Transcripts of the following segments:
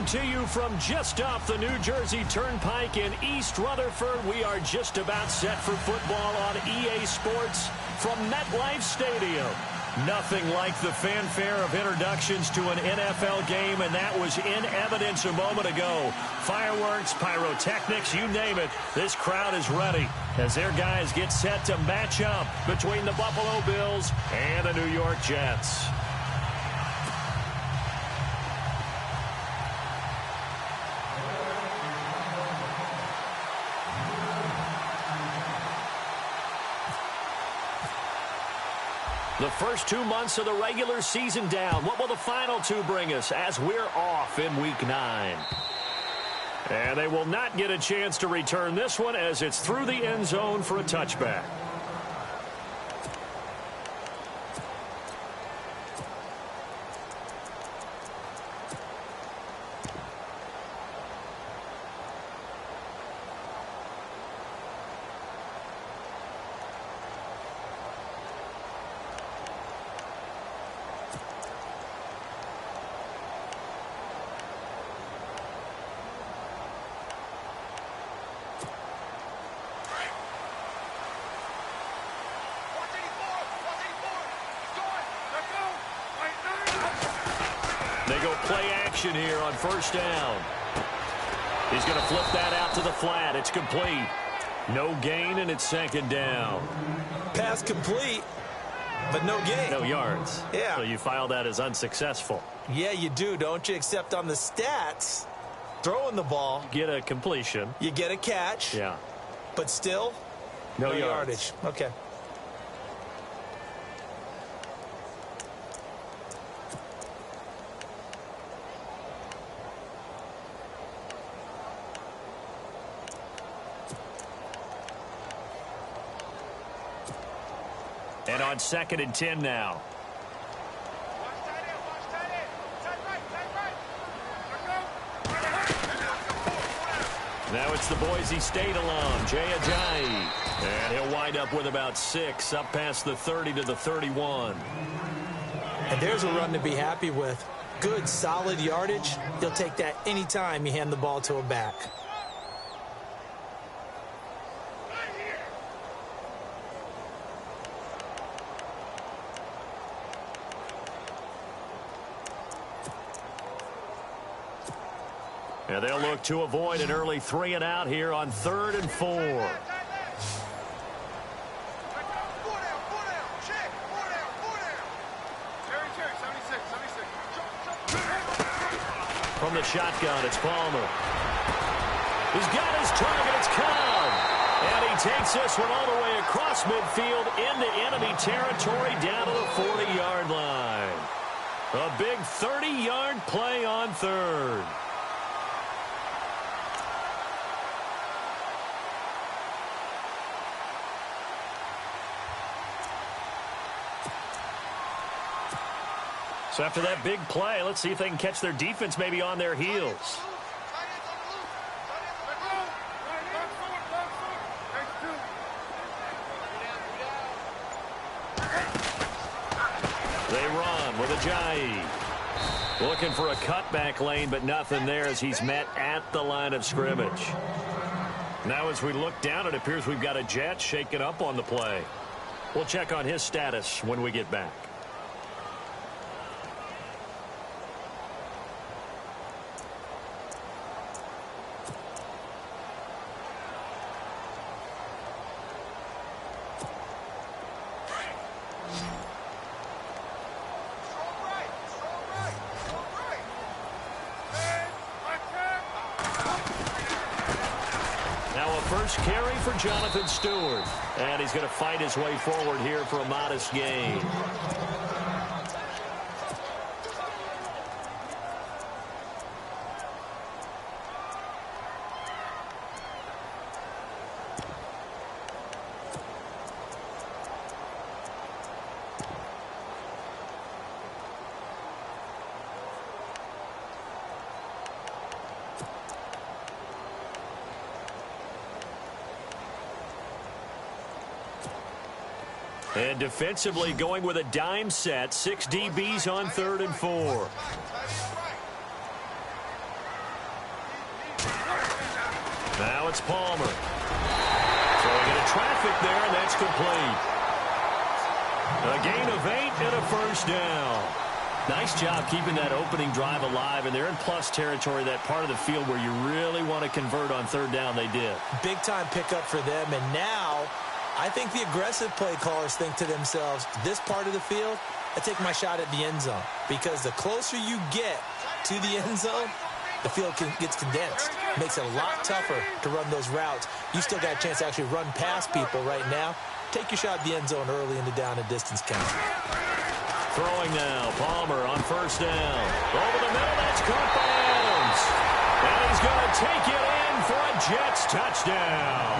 to you from just off the New Jersey Turnpike in East Rutherford. We are just about set for football on EA Sports from MetLife Stadium. Nothing like the fanfare of introductions to an NFL game, and that was in evidence a moment ago. Fireworks, pyrotechnics, you name it. This crowd is ready as their guys get set to match up between the Buffalo Bills and the New York Jets. The first 2 months of the regular season down. What will the final two bring us as we're off in Week 9? And they will not get a chance to return this one as it's through the end zone for a touchback. They go play action here on first down. He's going to flip that out to the flat. It's complete. No gain, and it's second down. Pass complete, but no gain. No yards. Yeah. So you file that as unsuccessful. Yeah, you do, don't you? Except on the stats, throwing the ball. Get a completion. You get a catch. Yeah. But still, no yardage. Okay. And on 2nd and 10 now. Now it's the Boise State alum, Jay Ajayi. And he'll wind up with about 6, up past the 30 to the 31. And there's a run to be happy with. Good, solid yardage. You'll take that anytime you hand the ball to a back. And they'll look to avoid an early 3 and out here on 3rd and 4. From the shotgun, it's Palmer. He's got his target. It's Cobb. And he takes this one all the way across midfield into enemy territory down to the 40-yard line. A big 30-yard play on 3rd. So after that big play, let's see if they can catch their defense maybe on their heels. They run with Ajayi. Looking for a cutback lane, but nothing there as he's met at the line of scrimmage. Now as we look down, it appears we've got a Jet shaken up on the play. We'll check on his status when we get back. First carry for Jonathan Stewart. And he's going to fight his way forward here for a modest gain. And defensively going with a dime set. 6 DBs on 3rd and 4. Now it's Palmer. Throwing into traffic there, and that's complete. A gain of 8 and a first down. Nice job keeping that opening drive alive, and they're in plus territory, that part of the field where you really want to convert on third down. They did. Big-time pickup for them, and now I think the aggressive play callers think to themselves, this part of the field, I take my shot at the end zone, because the closer you get to the end zone, the field gets condensed. It makes it a lot tougher to run those routes. You still got a chance to actually run past people right now. Take your shot at the end zone early in the down and distance count. Throwing now, Palmer on first down. Over the middle, that's caught by Adams. And he's going to take it in for a Jets touchdown.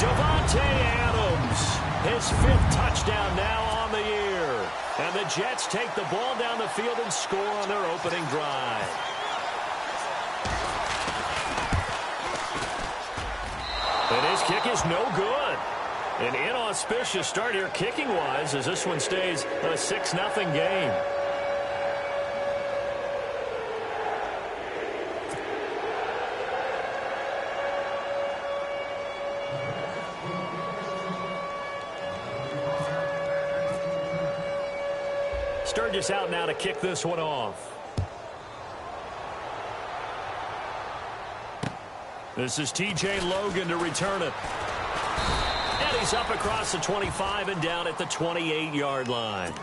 Davante Adams, his 5th touchdown now on the year. And the Jets take the ball down the field and score on their opening drive. And his kick is no good. An inauspicious start here kicking-wise as this one stays a 6-0 game. Sturgis out now to kick this one off. This is T.J. Logan to return it. And he's up across the 25 and down at the 28-yard line.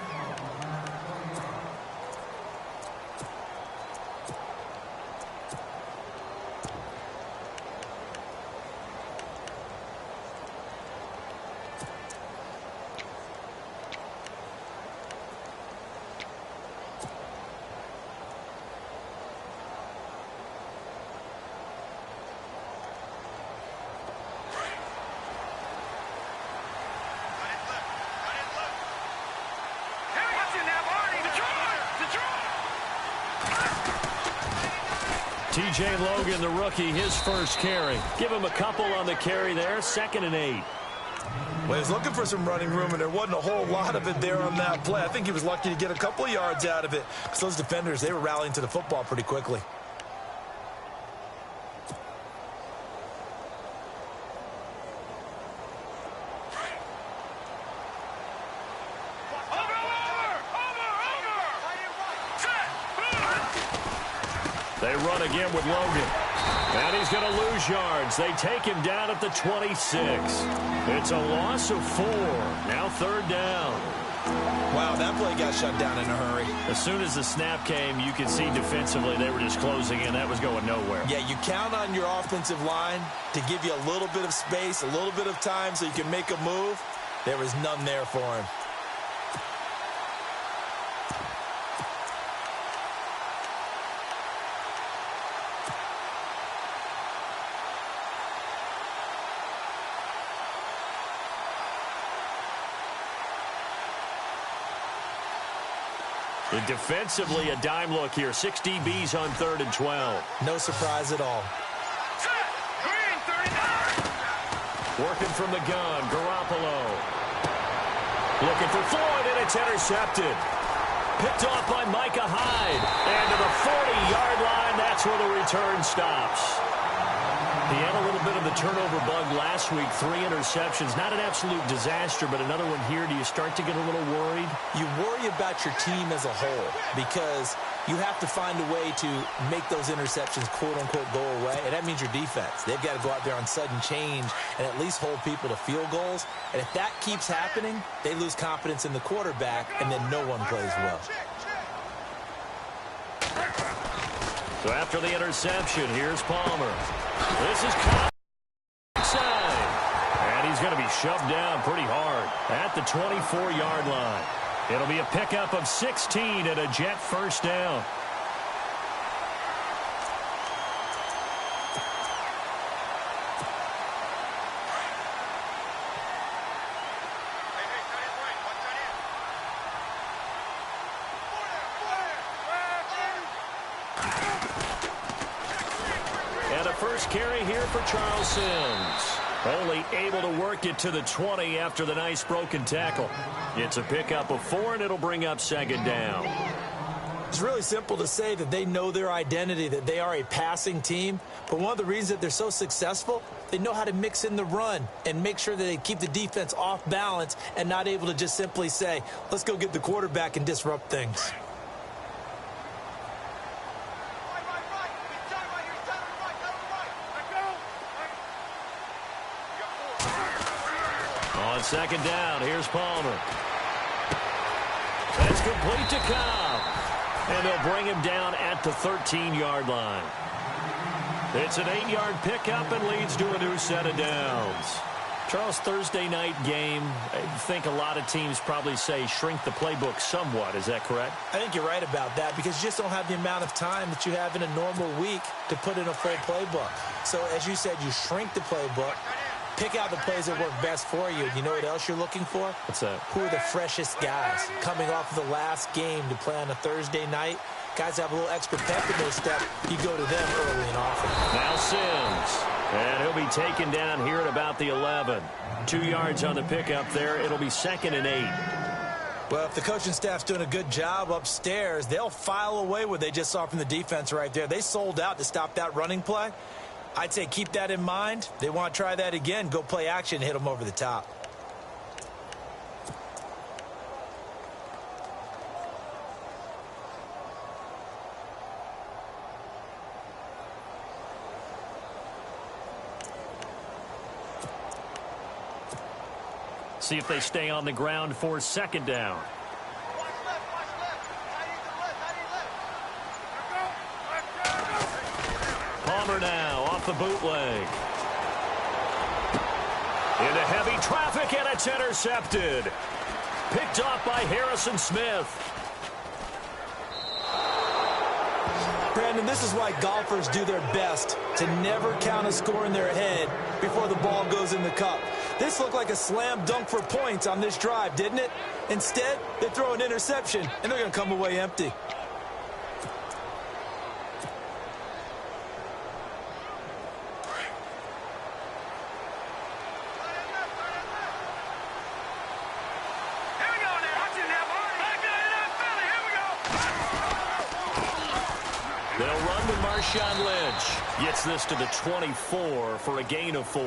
T.J. Logan, the rookie, his first carry. Give him a couple on the carry there, 2nd and 8. Well, he's looking for some running room, and there wasn't a whole lot of it there on that play. I think he was lucky to get a couple of yards out of it, because those defenders, they were rallying to the football pretty quickly. They run again with Logan. And he's going to lose yards. They take him down at the 26. It's a loss of 4. Now 3rd down. Wow, that play got shut down in a hurry. As soon as the snap came, you could see defensively they were just closing in. That was going nowhere. Yeah, you count on your offensive line to give you a little bit of space, a little bit of time so you can make a move. There was none there for him. Defensively, a dime look here. 6 DBs on 3rd and 12. No surprise at all. Working from the gun, Garoppolo. Looking for Floyd, and it's intercepted. Picked off by Micah Hyde. And to the 40-yard line, that's where the return stops. He had a little bit of the turnover bug last week, 3 interceptions. Not an absolute disaster, but another one here. Do you start to get a little worried? You worry about your team as a whole because you have to find a way to make those interceptions, quote-unquote, go away, and that means your defense. They've got to go out there on sudden change and at least hold people to field goals. And if that keeps happening, they lose confidence in the quarterback, and then no one plays well. So after the interception, here's Palmer. This is outside. And he's going to be shoved down pretty hard at the 24-yard line. It'll be a pickup of 16 and a Jet first down. First carry here for Charles Sims. Only able to work it to the 20 after the nice broken tackle. It's a pickup of 4, and it'll bring up 2nd down. It's really simple to say that they know their identity, that they are a passing team. But one of the reasons that they're so successful, they know how to mix in the run and make sure that they keep the defense off balance and not able to just simply say, let's go get the quarterback and disrupt things. On second down, here's Palmer. That's complete to Cobb. And they'll bring him down at the 13-yard line. It's an 8-yard pickup and leads to a new set of downs. Charles, Thursday night game, I think a lot of teams probably say shrink the playbook somewhat. Is that correct? I think you're right about that because you just don't have the amount of time that you have in a normal week to put in a full playbook. So, as you said, you shrink the playbook. Pick out the plays that work best for you. You know what else you're looking for? What's that? Who are the freshest guys coming off of the last game to play on a Thursday night? Guys have a little extra pep in their step. You go to them early and often. Now Sims. And he'll be taken down here at about the 11. 2 yards on the pickup there. It'll be 2nd and 8. Well, if the coaching staff's doing a good job upstairs, they'll file away what they just saw from the defense right there. They sold out to stop that running play. I'd say keep that in mind. They want to try that again. Go play action and hit them over the top. See if they stay on the ground for 2nd down. Palmer now off the bootleg. Into heavy traffic, and it's intercepted. Picked off by Harrison Smith. Brandon, this is why golfers do their best to never count a score in their head before the ball goes in the cup. This looked like a slam dunk for points on this drive, didn't it? Instead, they throw an interception, and they're going to come away empty. They'll run with Marshawn Lynch. Gets this to the 24 for a gain of 4.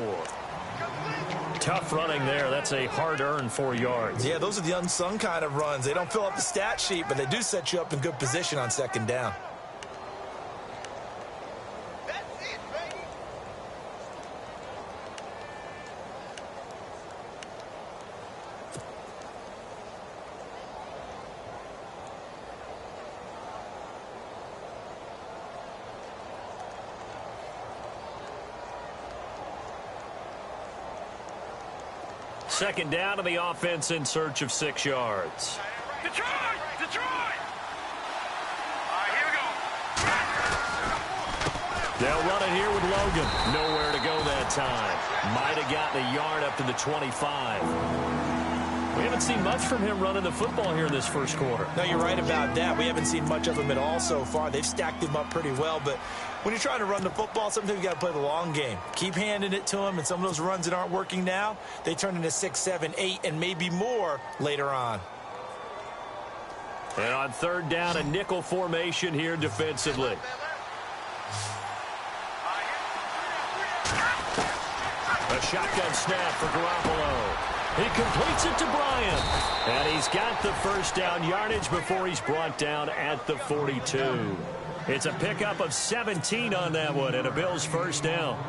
Tough running there. That's a hard-earned 4 yards. Yeah, those are the unsung kind of runs. They don't fill up the stat sheet, but they do set you up in good position on 2nd down. Second down, and the offense in search of 6 yards. Detroit! Detroit! All right, here we go. They'll run it here with Logan. Nowhere to go that time. Might have gotten a yard up to the 25. We haven't seen much from him running the football here in this first quarter. No, you're right about that. We haven't seen much of him at all so far. They've stacked him up pretty well, but when you're trying to run the football, sometimes you got to play the long game. Keep handing it to him, and some of those runs that aren't working now, they turn into 6, 7, 8, and maybe more later on. And on 3rd down, a nickel formation here defensively. A shotgun snap for Garoppolo. He completes it to Bryant. And he's got the first down yardage before he's brought down at the 42. It's a pickup of 17 on that one, and a Bills first down.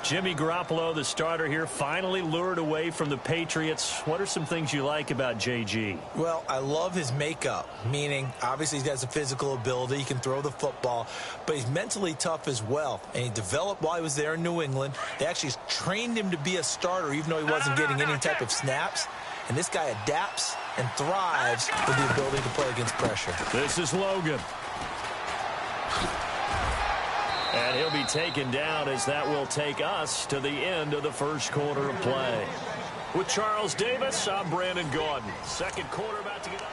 Jimmy Garoppolo, the starter here, finally lured away from the Patriots. What are some things you like about JG? Well, I love his makeup, meaning obviously he has a physical ability. He can throw the football, but he's mentally tough as well. And he developed while he was there in New England. They actually trained him to be a starter, even though he wasn't getting any type of snaps. And this guy adapts and thrives with the ability to play against pressure. This is Logan. And he'll be taken down as that will take us to the end of the first quarter of play. With Charles Davis, I'm Brandon Gordon. Second quarter about to get up.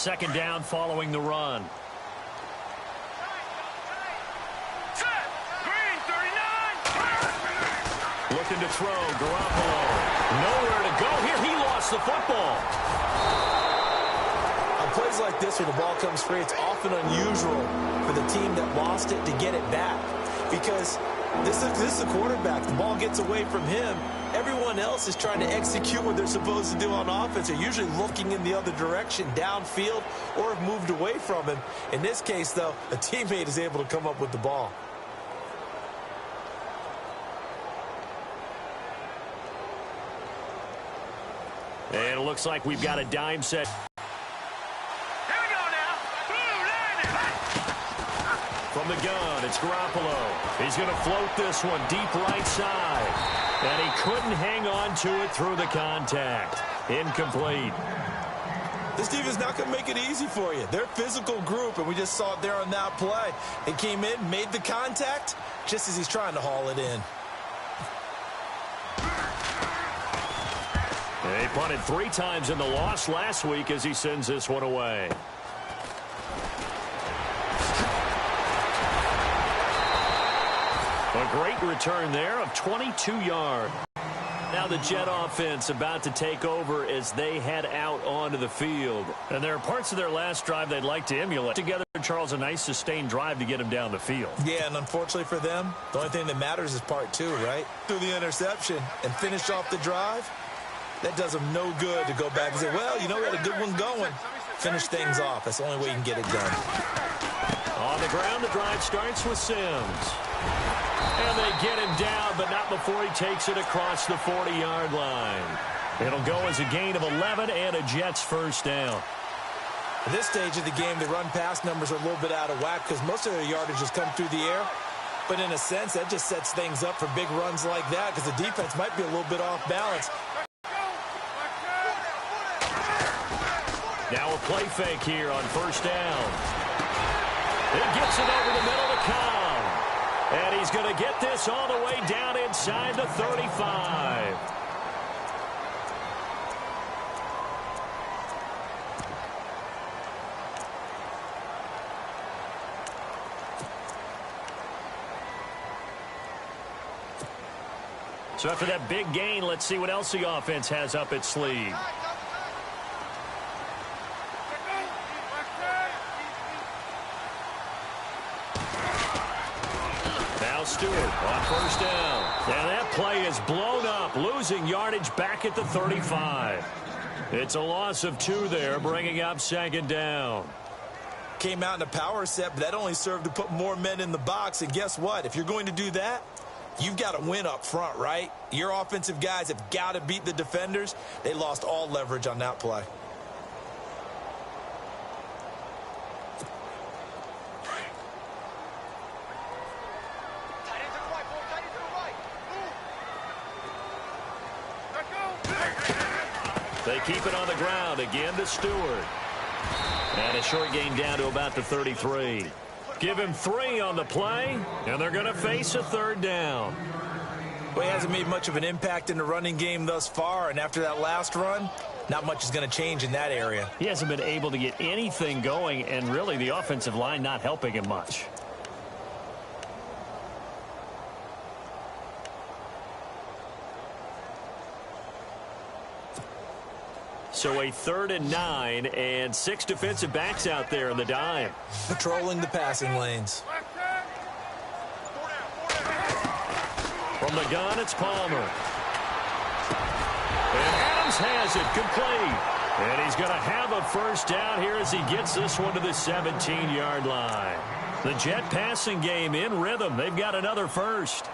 second down following the run. Set. Green 39. Looking to throw. Garoppolo. Nowhere to go here. He lost the football. On plays like this where the ball comes free, it's often unusual for the team that lost it to get it back. Because this is a quarterback. The ball gets away from him. Everyone else is trying to execute what they're supposed to do on offense. They're usually looking in the other direction, downfield, or have moved away from him. In this case, though, a teammate is able to come up with the ball. And it looks like we've got a dime set. Here we go now. Blue line. From the gun, it's Garoppolo. He's going to float this one deep right side. And he couldn't hang on to it through the contact. Incomplete. This team is not going to make it easy for you. They're a physical group, and we just saw it there on that play. They came in, made the contact, just as he's trying to haul it in. They punted 3 times in the loss last week as he sends this one away. A great return there of 22 yards. Now the Jet offense about to take over as they head out onto the field. And there are parts of their last drive they'd like to emulate. Together, Charles, a nice sustained drive to get them down the field. Yeah, and unfortunately for them, the only thing that matters is part 2, right? Through the interception and finish off the drive. That does them no good to go back and say, well, you know, we had a good one going. Finish things off. That's the only way you can get it done. On the ground, the drive starts with Sims. And they get him down, but not before he takes it across the 40-yard line. It'll go as a gain of 11 and a Jets first down. At this stage of the game, the run-pass numbers are a little bit out of whack because most of their yardage has come through the air. But in a sense, that just sets things up for big runs like that because the defense might be a little bit off balance. Now a play fake here on first down. He gets it over the middle to Cobb. And he's going to get this all the way down inside the 35. So after that big gain, let's see what else the offense has up its sleeve. Stewart on first down. And that play is blown up, losing yardage back at the 35. It's a loss of 2 there, bringing up second down. Came out in a power set, but that only served to put more men in the box. And guess what? If you're going to do that, you've got to win up front, right? Your offensive guys have got to beat the defenders. They lost all leverage on that play. They keep it on the ground again to Stewart. And a short gain down to about the 33. Give him 3 on the play, and they're going to face a third down. Well, he hasn't made much of an impact in the running game thus far, and after that last run, not much is going to change in that area. He hasn't been able to get anything going, and really the offensive line not helping him much. So a 3rd and 9, and 6 defensive backs out there in the dime. Patrolling the passing lanes. From the gun, it's Palmer. And Adams has it complete. And he's going to have a first down here as he gets this one to the 17-yard line. The Jet passing game in rhythm. They've got another first.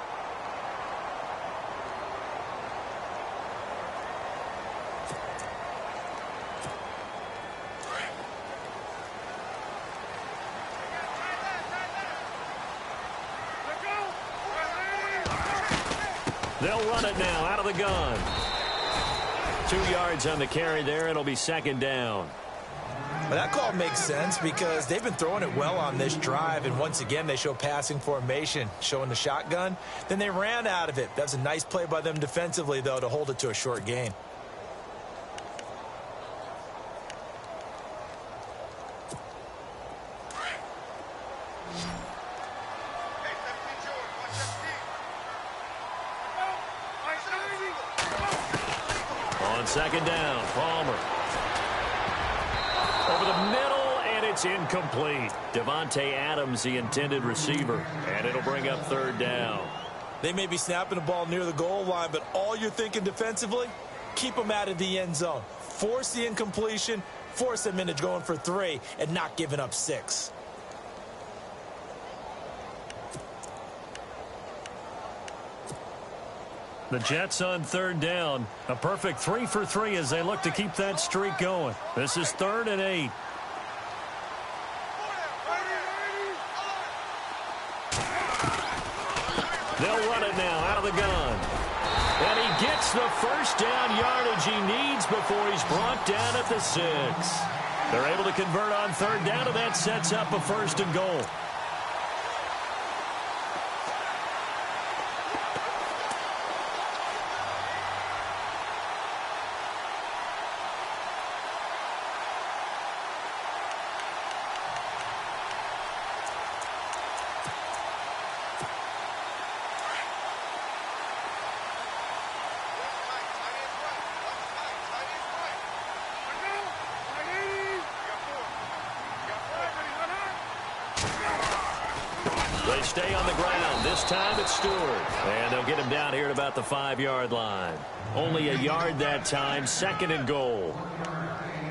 They'll run it now out of the gun. 2 yards on the carry there. It'll be second down. Well, that call makes sense because they've been throwing it well on this drive, and once again they show passing formation, showing the shotgun. Then they ran out of it. That was a nice play by them defensively, though, to hold it to a short gain. second down. Palmer. Over the middle, and it's incomplete. Devontae Adams, the intended receiver. And it'll bring up third down. They may be snapping the ball near the goal line, but all you're thinking defensively, keep them out of the end zone. Force the incompletion, force them into going for 3, and not giving up 6. The Jets on third down. A perfect 3 for 3 as they look to keep that streak going. This is 3rd and 8. They'll run it now out of the gun. And he gets the first down yardage he needs before he's brought down at the 6. They're able to convert on third down, and that sets up a 1st and goal. They stay on the ground. This time it's Stewart. And they'll get him down here at about the 5-yard line. Only a yard that time, 2nd and goal.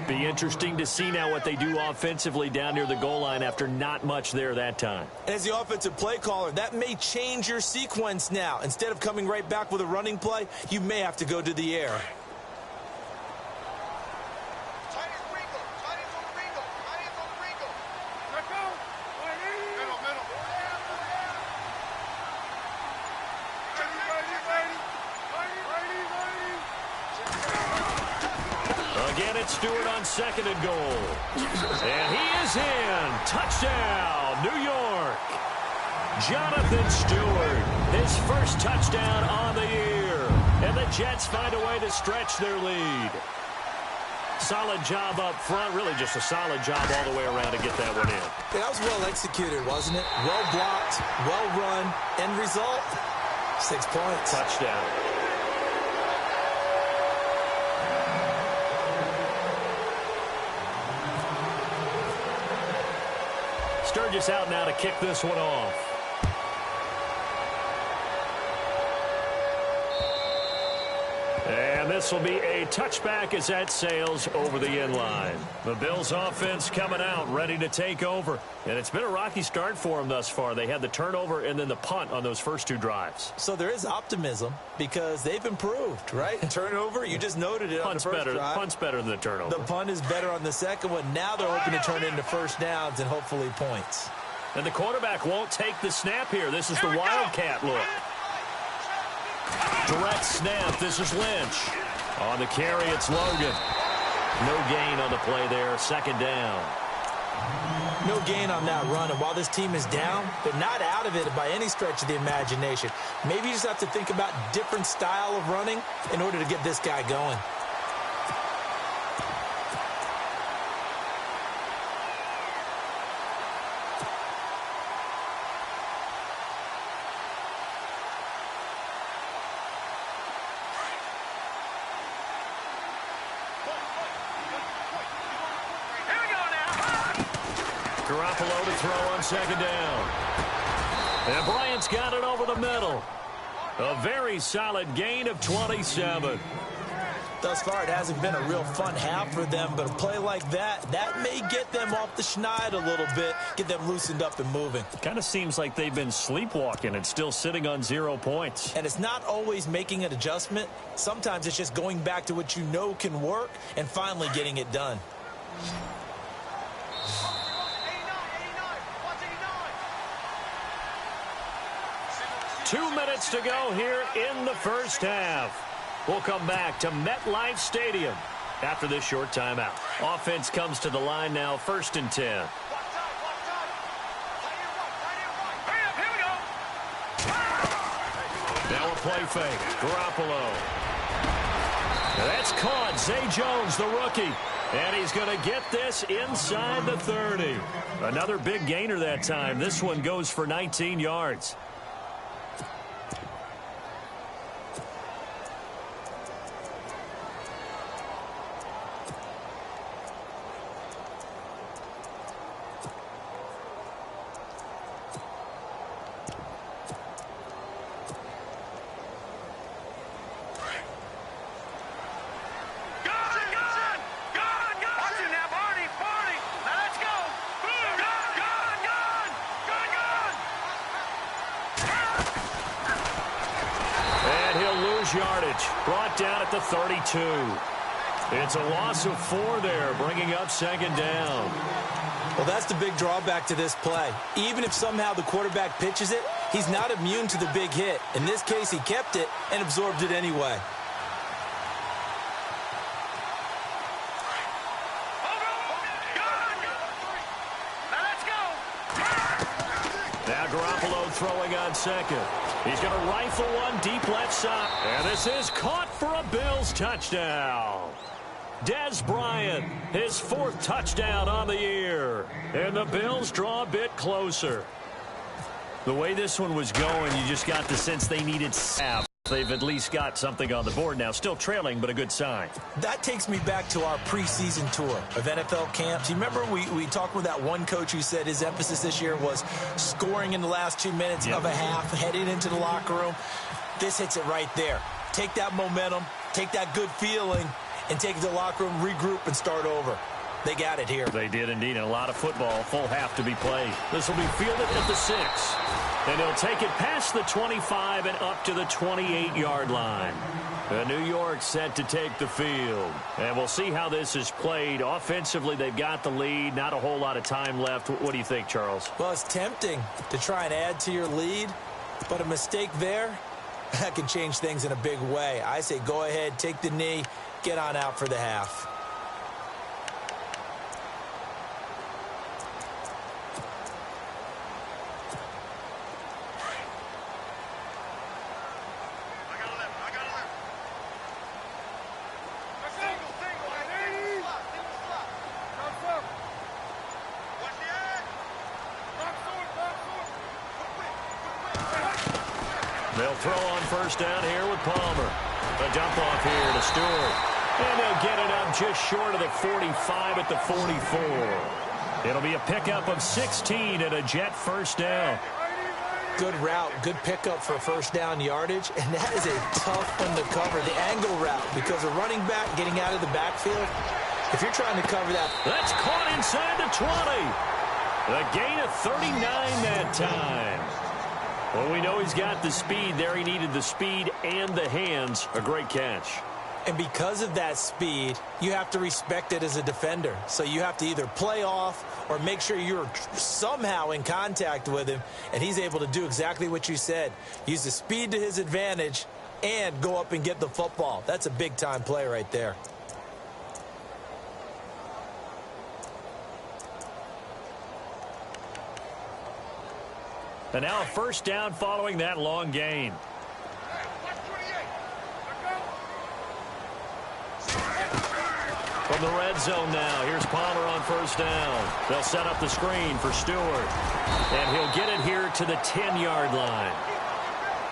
Be interesting to see now what they do offensively down near the goal line after not much there that time. As the offensive play caller, that may change your sequence now. Instead of coming right back with a running play, you may have to go to the air. Stewart on 2nd and goal. And he is in. Touchdown, New York. Jonathan Stewart, his first touchdown on the year. And the Jets find a way to stretch their lead. Solid job up front. Really just a solid job all the way around to get that one in. Yeah, that was well executed, wasn't it? Well blocked, well run. End result, 6 points. Touchdown. Sturgis out now to kick this one off. And this will be a touchback as that sails over the end line. The Bills offense coming out, ready to take over. And it's been a rocky start for them thus far. They had the turnover and then the punt on those first 2 drives. So there is optimism because they've improved, right? Turnover, you just noted it on the first drive. Punt's better than the turnover. The punt is better on the second one. Now they're hoping to turn it into first downs and hopefully points. And the quarterback won't take the snap here. This is the Wildcat look. Direct snap. This is Lynch. On the carry, it's Logan. No gain on the play there. 2nd down. No gain on that run. And while this team is down, they're not out of it by any stretch of the imagination. Maybe you just have to think about different style of running in order to get this guy going. Garoppolo to throw on 2nd down. And Bryant's got it over the middle. A very solid gain of 27. Thus far, it hasn't been a real fun half for them, but a play like that may get them off the schneid a little bit, get them loosened up and moving. Kind of seems like they've been sleepwalking and still sitting on 0 points. And it's not always making an adjustment. Sometimes it's just going back to what you know can work and finally getting it done. Two minutes to go here in the first half. We'll come back to MetLife Stadium after this short timeout. Offense comes to the line now, 1st and 10. Now a play fake. Garoppolo. That's caught. Zay Jones, the rookie. And he's going to get this inside the 30. Another big gainer that time. This one goes for 19 yards. Bills yardage. Brought down at the 32. It's a loss of 4 there, bringing up second down. Well, that's the big drawback to this play. Even if somehow the quarterback pitches it, he's not immune to the big hit. In this case, he kept it and absorbed it anyway. Now Garoppolo throwing on second. He's going to rifle one deep left side. And this is caught for a Bills touchdown. Dez Bryant, his 4th touchdown on the year. And the Bills draw a bit closer. The way this one was going, you just got the sense they needed staff. They've at least got something on the board now. Still trailing, but a good sign. That takes me back to our preseason tour of NFL camps. You remember we talked with that one coach who said his emphasis this year was scoring in the last 2 minutes of a half, heading into the locker room. This hits it right there. Take that momentum, take that good feeling, and take it to the locker room, regroup, and start over. They got it here. They did indeed, and a lot of football, full half to be played. This will be fielded at the 6. And he'll take it past the 25 and up to the 28-yard line. New York set to take the field. And we'll see how this is played. Offensively, they've got the lead. Not a whole lot of time left. What do you think, Charles? Well, it's tempting to try and add to your lead, but a mistake there, that can change things in a big way. I say go ahead, take the knee, get on out for the half. They'll throw on first down here with Palmer. A dump off here to Stewart. And they'll get it up just short of the 45 at the 44. It'll be a pickup of 16 and a Jet first down. Good route, good pickup for first down yardage, and that is a tough one to cover, the angle route, because a running back getting out of the backfield, if you're trying to cover that. That's caught inside the 20. A gain of 39 that time. Well, we know he's got the speed there. He needed the speed and the hands. A great catch. And because of that speed, you have to respect it as a defender. So you have to either play off or make sure you're somehow in contact with him, and he's able to do exactly what you said. Use the speed to his advantage and go up and get the football. That's a big-time play right there. And now a first down following that long gain. From the red zone now, here's Palmer on first down. They'll set up the screen for Stewart. And he'll get it here to the 10-yard line.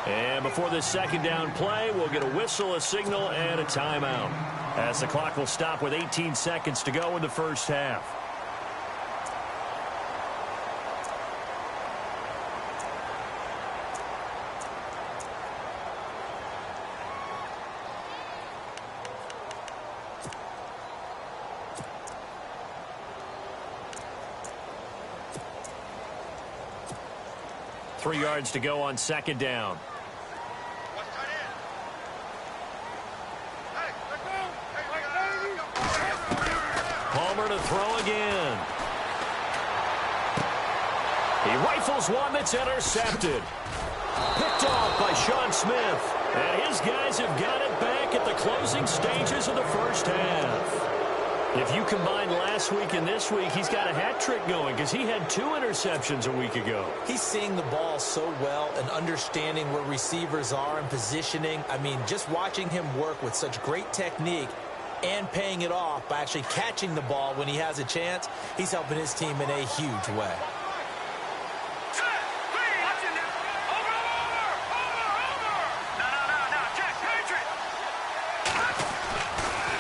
And before this second down play, we'll get a whistle, a signal, and a timeout, as the clock will stop with 18 seconds to go in the first half. Three yards to go on second down. Palmer to throw again. He rifles one that's intercepted. Picked off by Sean Smith. And his guys have got it back at the closing stages of the first half. If you combine last week and this week, he's got a hat trick going because he had 2 interceptions a week ago. He's seeing the ball so well and understanding where receivers are and positioning. I mean, just watching him work with such great technique and paying it off by actually catching the ball when he has a chance, he's helping his team in a huge way.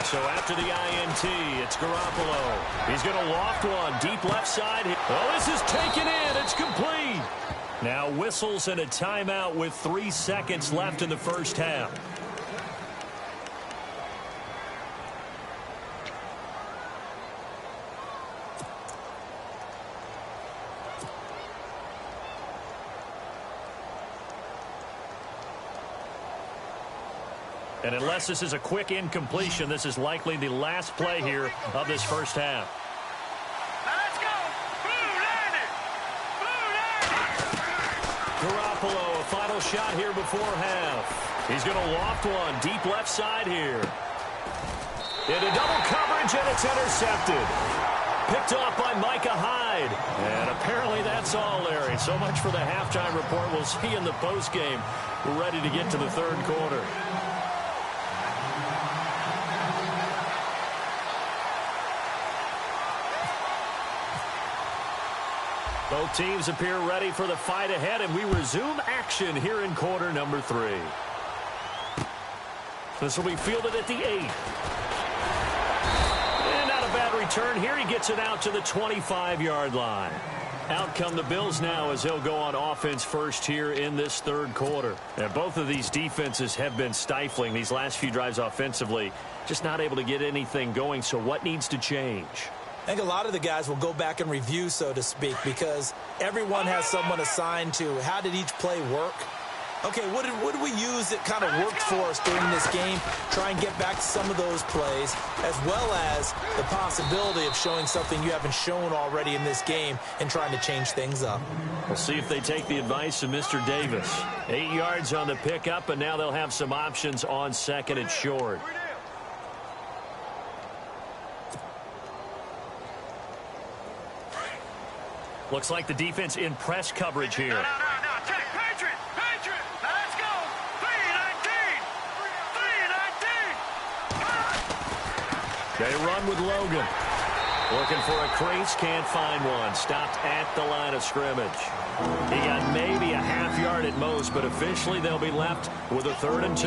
So after the INT, it's Garoppolo. He's going to loft one deep left side. Oh, this is taken in. It's complete. Now whistles and a timeout with 3 seconds left in the first half. And unless this is a quick incompletion, this is likely the last play here of this first half. Let's go. Garoppolo, a final shot here before half. He's going to loft one deep left side here. Into double coverage, and it's intercepted. Picked off by Micah Hyde. And apparently that's all, Larry. So much for the halftime report. We'll see in the postgame. We're ready to get to the third quarter. Both teams appear ready for the fight ahead, and we resume action here in quarter number 3. This will be fielded at the 8. And not a bad return here. He gets it out to the 25-yard line. Out come the Bills now as they'll go on offense first here in this third quarter. And both of these defenses have been stifling these last few drives offensively. Just not able to get anything going, so what needs to change? I think a lot of the guys will go back and review, so to speak, because everyone has someone assigned to how did each play work. Okay, what did we use that kind of worked for us during this game? Try and get back to some of those plays, as well as the possibility of showing something you haven't shown already in this game and trying to change things up. We'll see if they take the advice of Mr. Davis. 8 yards on the pickup, and now they'll have some options on second and short. Looks like the defense in press coverage here. No. Take Patriot. Let's go. 3-19. They run with Logan. Looking for a crease, can't find one. Stopped at the line of scrimmage. He got maybe a half yard at most, but officially they'll be left with a 3rd and 2.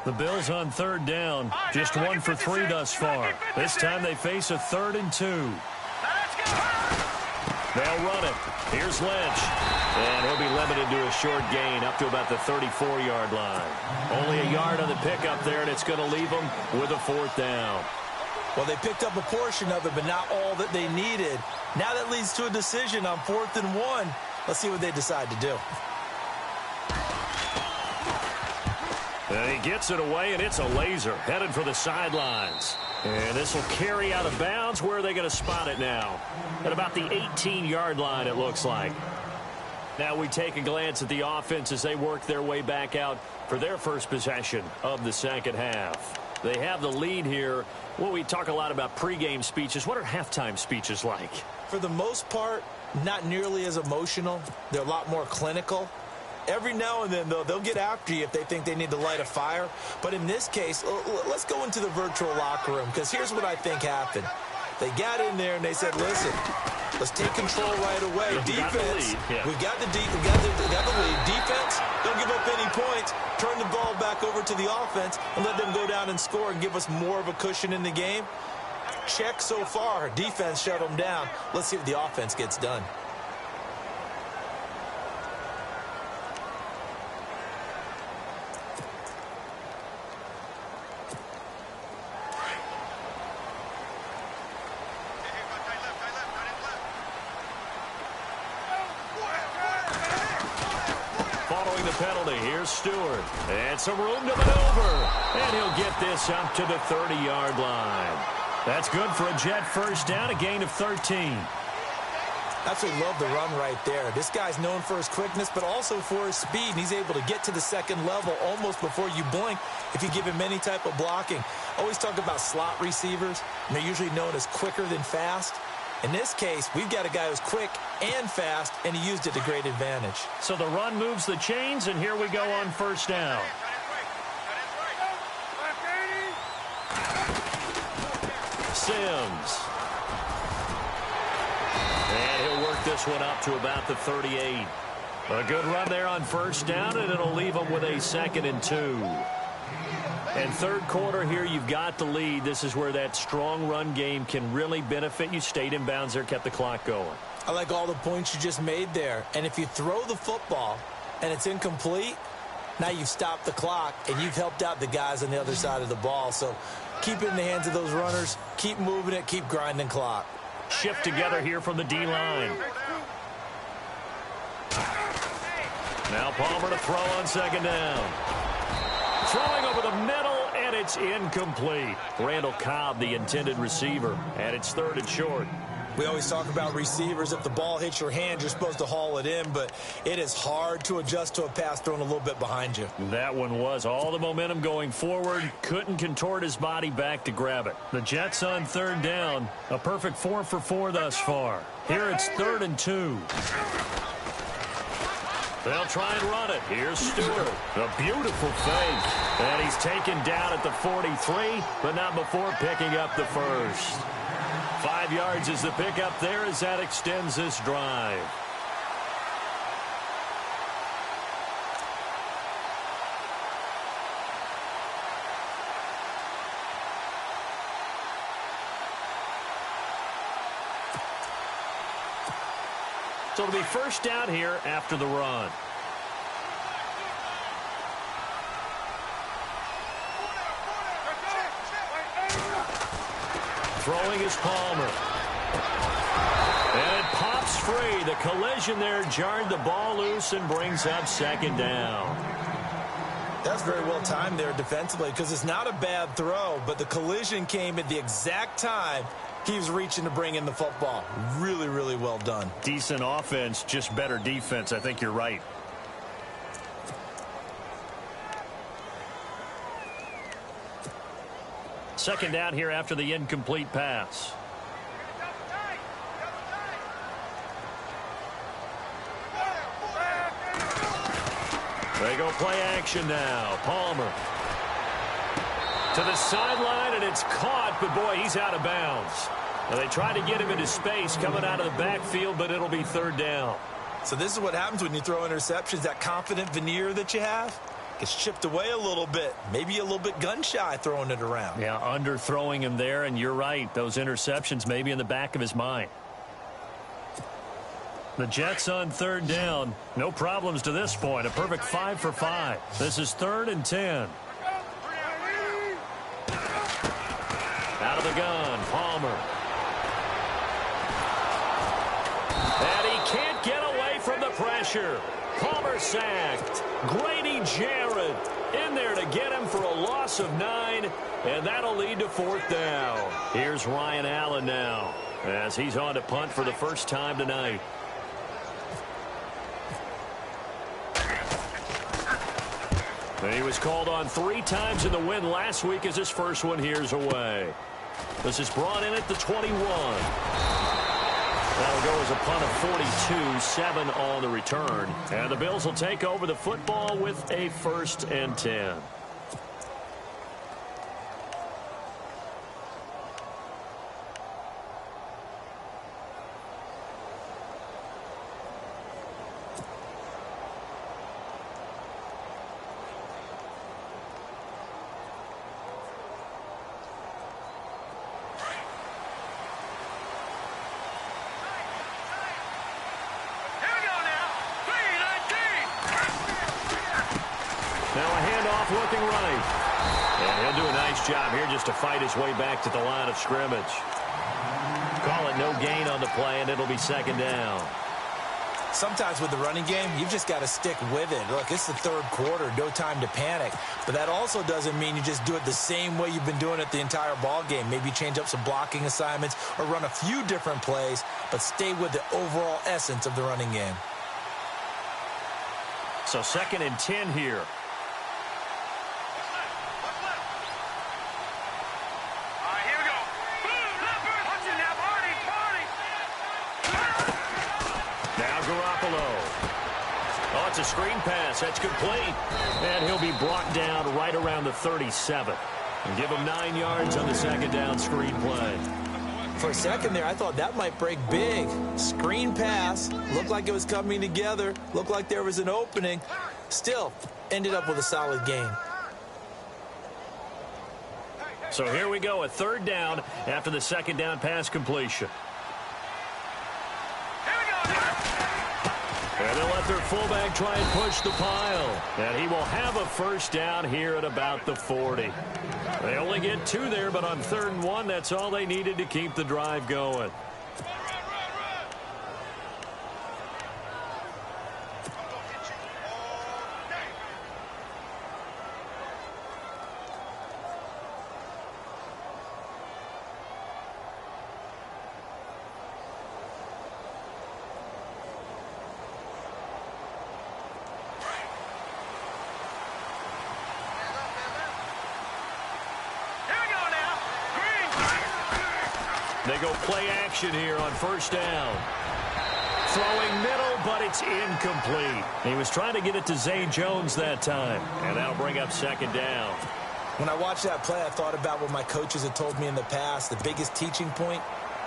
The Bills on 3rd down, just 1 for 3 thus far. This time they face a 3rd and 2. They'll run it. Here's Lynch. And he'll be limited to a short gain up to about the 34-yard line. Only a yard on the pickup there, and it's going to leave them with a 4th down. Well, they picked up a portion of it, but not all that they needed. Now that leads to a decision on 4th and 1. Let's see what they decide to do. And he gets it away, and it's a laser headed for the sidelines. And this will carry out of bounds. Where are they going to spot it now? At about the 18-yard line, it looks like. Now we take a glance at the offense as they work their way back out for their first possession of the second half. They have the lead here. Well, we talk a lot about pregame speeches. What are halftime speeches like? For the most part, not nearly as emotional. They're a lot more clinical. Every now and then, though, they'll get after you if they think they need to light a fire. But in this case, let's go into the virtual locker room, because here's what I think happened. They got in there and they said, listen, let's take control right away. Defense, we got the lead. Defense, don't give up any points. Turn the ball back over to the offense and let them go down and score and give us more of a cushion in the game. Check so far. Defense shut them down. Let's see if the offense gets done. Penalty. Here's Stewart. And some room to maneuver. And he'll get this up to the 30-yard line. That's good for a Jet first down, a gain of 13. Absolutely love the run right there. This guy's known for his quickness, but also for his speed. And he's able to get to the second level almost before you blink if you give him any type of blocking. Always talk about slot receivers, and they're usually known as quicker than fast. In this case, we've got a guy who's quick and fast, and he used it to great advantage. So the run moves the chains, and here we go on first down. Sims. And he'll work this one up to about the 38. A good run there on first down, and it'll leave them with a 2nd and 2. And third quarter here, you've got the lead. This is where that strong run game can really benefit you. Stayed in bounds there, kept the clock going. I like all the points you just made there. And if you throw the football and it's incomplete, now you've stopped the clock and you've helped out the guys on the other side of the ball. So keep it in the hands of those runners, keep moving it, keep grinding clock. Shift together here from the D-line. Now Palmer to throw on second down. Throwing over the middle, and it's incomplete. Randall Cobb, the intended receiver, and it's third and short. We always talk about receivers. If the ball hits your hand, you're supposed to haul it in, but it is hard to adjust to a pass thrown a little bit behind you. That one was all the momentum going forward. Couldn't contort his body back to grab it. The Jets on third down. A perfect 4 for 4 thus far. Here it's 3rd and 2. They'll try and run it. Here's Stewart. A beautiful fake. And he's taken down at the 43, but not before picking up the first. 5 yards is the pickup there as that extends this drive. So it'll be first down here after the run. Throwing is Palmer. And it pops free. The collision there jarred the ball loose and brings up second down. That's very well timed there defensively because it's not a bad throw, but the collision came at the exact time he was reaching to bring in the football. Really, really well done. Decent offense, just better defense. I think you're right. Second down here after the incomplete pass. They go play action now. Palmer to the sideline, and it's caught, but boy, he's out of bounds. Now they try to get him into space coming out of the backfield, but it'll be third down. So this is what happens when you throw interceptions. That confident veneer that you have gets chipped away a little bit. Maybe a little bit gun-shy throwing it around. Yeah, underthrowing him there, and you're right. Those interceptions may be in the back of his mind. The Jets on third down. No problems to this point. A perfect 5 for 5. This is 3rd and 10. Out of the gun, Palmer. And he can't get away from the pressure. Palmer sacked. Grady Jarrett in there to get him for a loss of 9, and that'll lead to 4th down. Here's Ryan Allen now as he's on to punt for the first time tonight. He was called on 3 times in the win last week as his first one here's away. This is brought in at the 21. That'll go as a punt of 42, 7 on the return. And the Bills will take over the football with a 1st and 10. Looking right. And he'll do a nice job here just to fight his way back to the line of scrimmage. Call it no gain on the play, and it'll be 2nd down. Sometimes with the running game, you've just got to stick with it. Look, it's the 3rd quarter, no time to panic. But that also doesn't mean you just do it the same way you've been doing it the entire ball game. Maybe change up some blocking assignments or run a few different plays, but stay with the overall essence of the running game. So 2nd and 10 here. Oh, it's a screen pass. That's complete. And he'll be brought down right around the 37. And give him 9 yards on the 2nd down screen play. For a second there, I thought that might break big. Screen pass. Looked like it was coming together. Looked like there was an opening. Still, ended up with a solid gain. So here we go, a 3rd down after the 2nd down pass completion. And they'll let their fullback try and push the pile. And he will have a first down here at about the 40. They only get 2 there, but on 3rd and 1, that's all they needed to keep the drive going. They go play action here on 1st down. Throwing middle, but it's incomplete. He was trying to get it to Zay Jones that time, and that'll bring up 2nd down. When I watched that play, I thought about what my coaches had told me in the past. The biggest teaching point,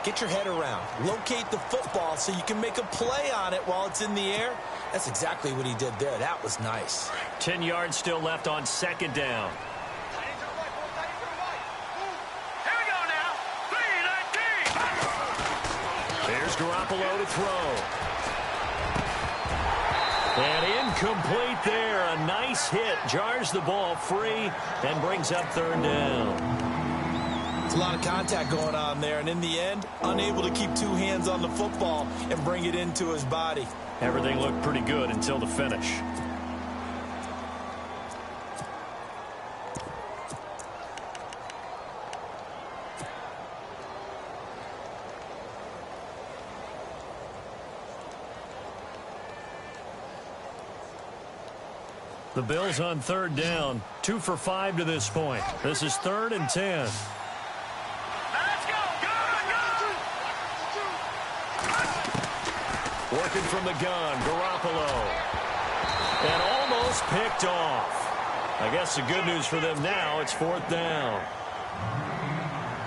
get your head around. Locate the football so you can make a play on it while it's in the air. That's exactly what he did there. That was nice. 10 yards still left on 2nd down. Here's Garoppolo to throw. And incomplete there. A nice hit. Jars the ball free and brings up 3rd down. It's a lot of contact going on there. And in the end, unable to keep 2 hands on the football and bring it into his body. Everything looked pretty good until the finish. The Bills on 3rd down, 2 for 5 to this point. This is 3rd and 10. Let's go! Go! Working from the gun, Garoppolo. And almost picked off. I guess the good news for them now, it's 4th down.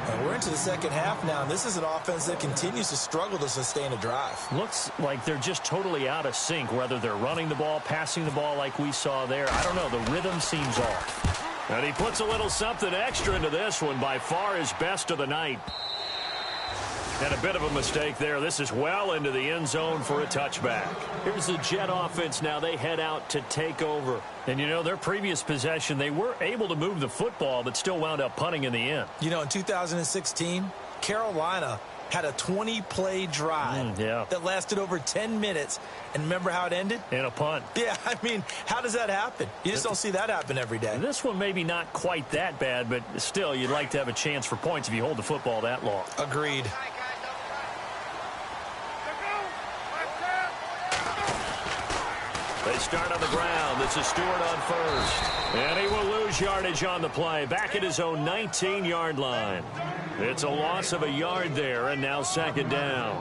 And we're into the 2nd half now, and this is an offense that continues to struggle to sustain a drive. Looks like they're just totally out of sync, whether they're running the ball, passing the ball like we saw there. I don't know. The rhythm seems off. And he puts a little something extra into this one, by far his best of the night. And a bit of a mistake there. This is well into the end zone for a touchback. Here's the Jet offense now. They head out to take over. And, you know, their previous possession, they were able to move the football, but still wound up punting in the end. You know, in 2016, Carolina had a 20-play drive that lasted over 10 minutes. And remember how it ended? In a punt. Yeah, I mean, how does that happen? You just don't see that happen every day. This one maybe not quite that bad, but still, you'd like to have a chance for points if you hold the football that long. Agreed. They start on the ground. This is Stewart on 1st. And he will lose yardage on the play. Back at his own 19-yard line. It's a loss of a yard there, and now 2nd down.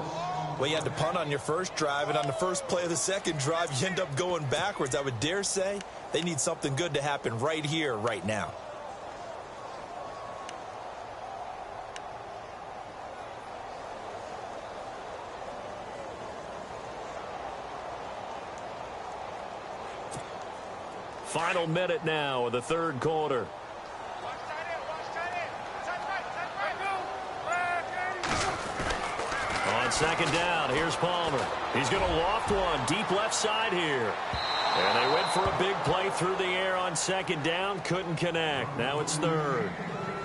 Well, you had to punt on your first drive, and on the first play of the second drive, you end up going backwards. I would dare say they need something good to happen right here, right now. Final minute now of the 3rd quarter. On 2nd down, here's Palmer. He's going to loft one deep left side here. And they went for a big play through the air on 2nd down. Couldn't connect. Now it's 3rd.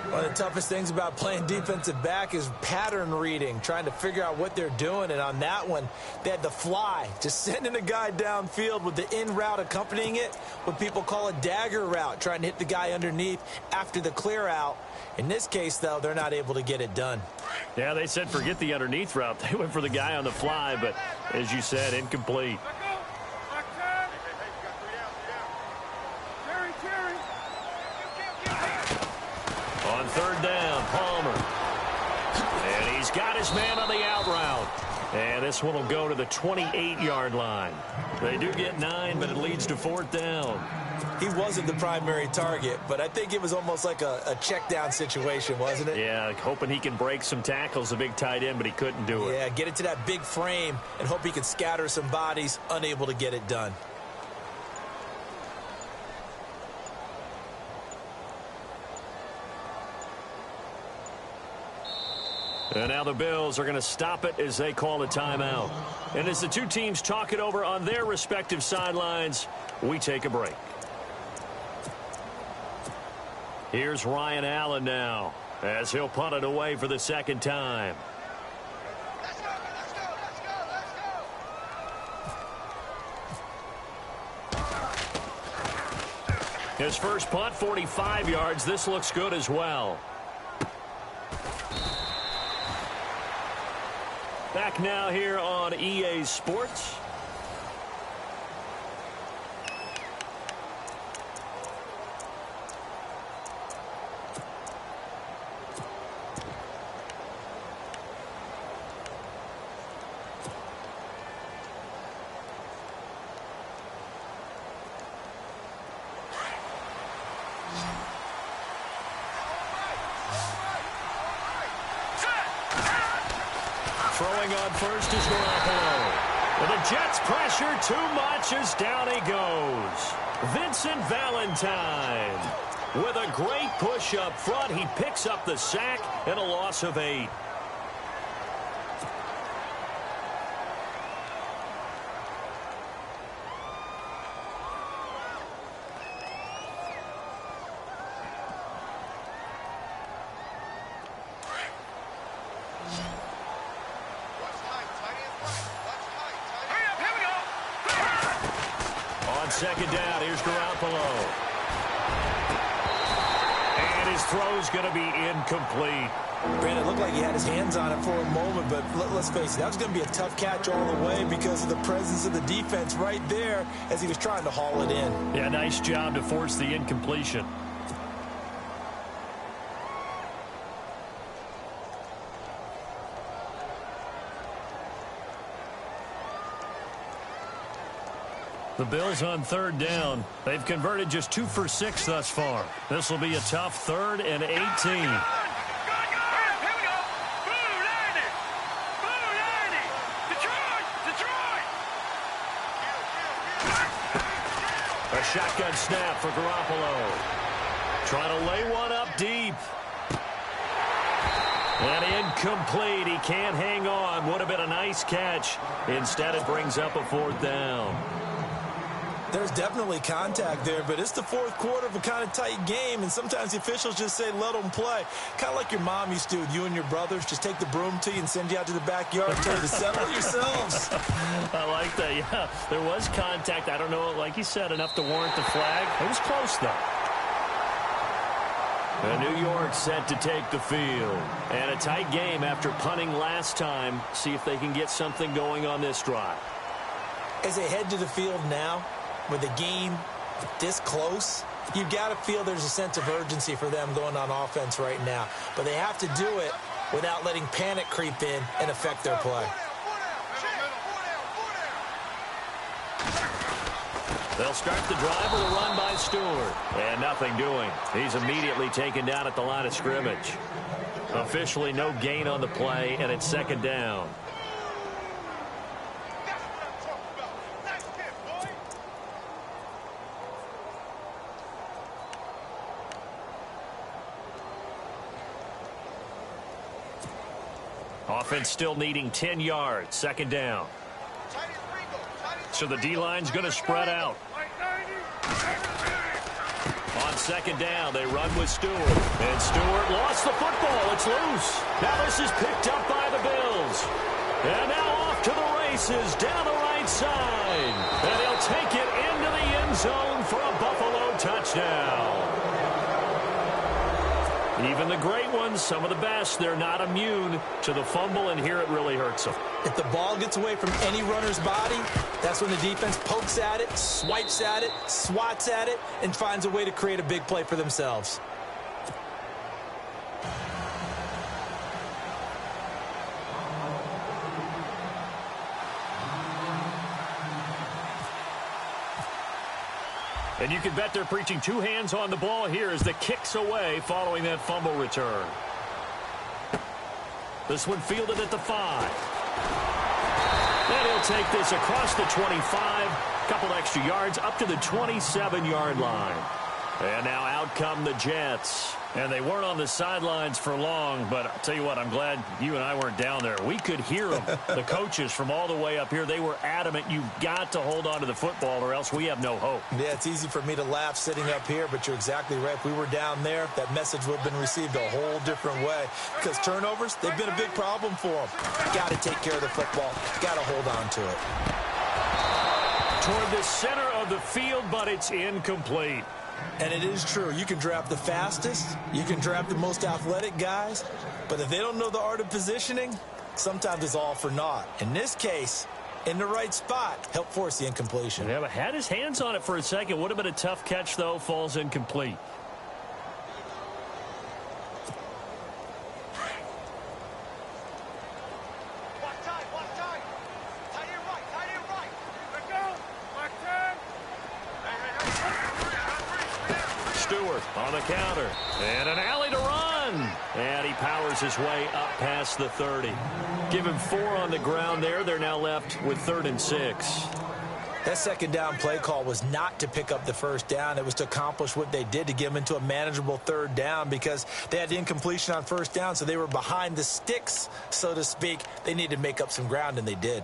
One of the toughest things about playing defensive back is pattern reading, trying to figure out what they're doing. And on that one, they had the fly, just sending a guy downfield with the in route accompanying it, what people call a dagger route, trying to hit the guy underneath after the clear out. In this case, though, they're not able to get it done. Yeah, they said forget the underneath route. They went for the guy on the fly, but as you said, incomplete. On 3rd down, Palmer. And he's got his man on the out route. And this one will go to the 28-yard line. They do get 9, but it leads to 4th down. He wasn't the primary target, but I think it was almost like a check down situation, wasn't it? Yeah, hoping he can break some tackles, a big tight end, but he couldn't do it. Yeah, get it to that big frame and hope he can scatter some bodies, unable to get it done. And now the Bills are going to stop it as they call a timeout. And as the two teams talk it over on their respective sidelines, we take a break. Here's Ryan Allen now as he'll punt it away for the second time. His first punt, 45 yards. This looks good as well. Back now here on EA Sports. Throwing on first is Rebel479's. And the Jets pressure too much as down he goes. Vincent Valentine with a great push up front. He picks up the sack and a loss of 8. Second down, here's Garoppolo. And his throw's going to be incomplete. Brandon, it looked like he had his hands on it for a moment, but let's face it, that was going to be a tough catch all the way because of the presence of the defense right there as he was trying to haul it in. Yeah, nice job to force the incompletion. The Bills on third down. They've converted just 2 for 6 thus far. This will be a tough 3rd and 18. A shotgun snap for Garoppolo. Trying to lay one up deep. And incomplete. He can't hang on. Would have been a nice catch. Instead, it brings up a 4th down. There's definitely contact there, but it's the 4th quarter of a kind of tight game, and sometimes the officials just say, let them play. Kind of like your mom used to with you and your brothers. Just take the broom to you and send you out to the backyard and tell you to settle yourselves. I like that, yeah. There was contact. I don't know, like you said, enough to warrant the flag. It was close, though. And New York set to take the field. And a tight game after punting last time. See if they can get something going on this drive. As they head to the field now, with the game this close, you've got to feel there's a sense of urgency for them going on offense right now. But they have to do it without letting panic creep in and affect their play. They'll start the drive with a run by Stewart. And nothing doing. He's immediately taken down at the line of scrimmage. Officially no gain on the play, and it's 2nd down. Offense still needing 10 yards. 2nd down. So the D-line's going to spread out. On 2nd down, they run with Stewart. And Stewart lost the football. It's loose. Now this is picked up by the Bills. And now off to the races down the right side. And he'll take it into the end zone for a Buffalo touchdown. Even the great ones, some of the best, they're not immune to the fumble, and here it really hurts them. If the ball gets away from any runner's body, that's when the defense pokes at it, swipes at it, swats at it, and finds a way to create a big play for themselves. And you can bet they're preaching 2 hands on the ball here as the kick's away following that fumble return. This one fielded at the 5. And he'll take this across the 25. Couple extra yards up to the 27-yard line. And now out come the Jets. And they weren't on the sidelines for long, but I'll tell you what, I'm glad you and I weren't down there. We could hear them, the coaches from all the way up here. They were adamant, you've got to hold on to the football or else we have no hope. Yeah, it's easy for me to laugh sitting up here, but you're exactly right. If we were down there, that message would have been received a whole different way. Because turnovers, they've been a big problem for them. Got to take care of the football. Got to hold on to it. Toward the center of the field, but it's incomplete. And it is true. You can draft the fastest. You can draft the most athletic guys. But if they don't know the art of positioning, sometimes it's all for naught. In this case, in the right spot, help force the incompletion. Yeah, but had his hands on it for a second. Would have been a tough catch, though. Falls incomplete. On the counter, and an alley to run, and he powers his way up past the 30. Give him 4 on the ground there. They're now left with 3rd and 6. That second down play call was not to pick up the first down. It was to accomplish what they did, to get them into a manageable 3rd down, because they had the incompletion on 1st down, so they were behind the sticks, so to speak. They needed to make up some ground, and they did.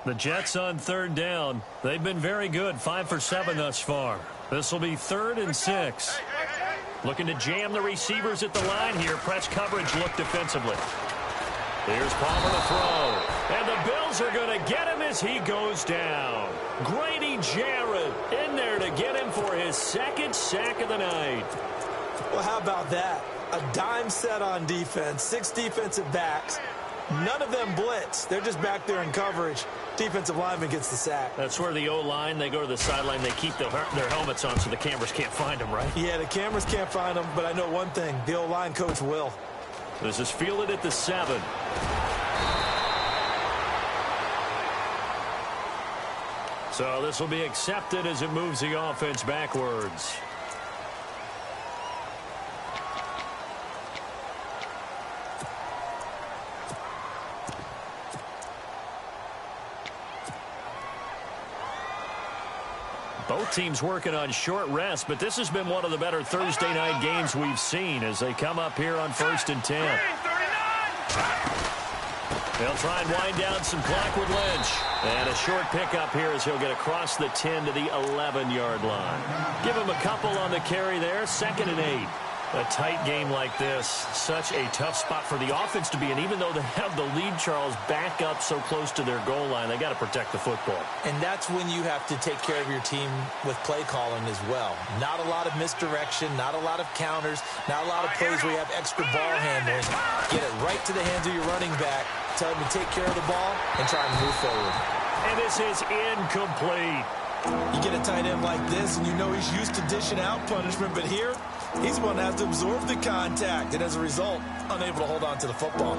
The Jets on 3rd down. They've been very good, 5 for 7 thus far. This will be 3rd and 6. Looking to jam the receivers at the line here. Press coverage look defensively. Here's Palmer to throw. And the Bills are going to get him as he goes down. Grady Jarrett in there to get him for his 2nd sack of the night. Well, how about that? A dime set on defense, 6 defensive backs. None of them blitz. They're just back there in coverage. Defensive lineman gets the sack. That's where the O-line, they go to the sideline, they keep their helmets on so the cameras can't find them, right? Yeah, the cameras can't find them, but I know one thing. The O-line coach will. This is fielded at the 7. So this will be accepted as it moves the offense backwards. Both teams working on short rest, but this has been one of the better Thursday night games we've seen as they come up here on 1st and 10. They'll try and wind down some clock with Lynch. And a short pickup here as he'll get across the 10 to the 11-yard line. Give him a couple on the carry there, 2nd and 8. A tight game like this, such a tough spot for the offense to be in. Even though they have the lead, Charles, back up so close to their goal line, they got to protect the football. And that's when you have to take care of your team with play calling as well. Not a lot of misdirection, not a lot of counters, not a lot of plays where you have extra ball handling. Get it right to the hands of your running back, tell him to take care of the ball, and try and move forward. And this is incomplete. You get a tight end like this, and you know he's used to dishing out punishment, but here, he's the one that has to absorb the contact, and as a result, unable to hold on to the football.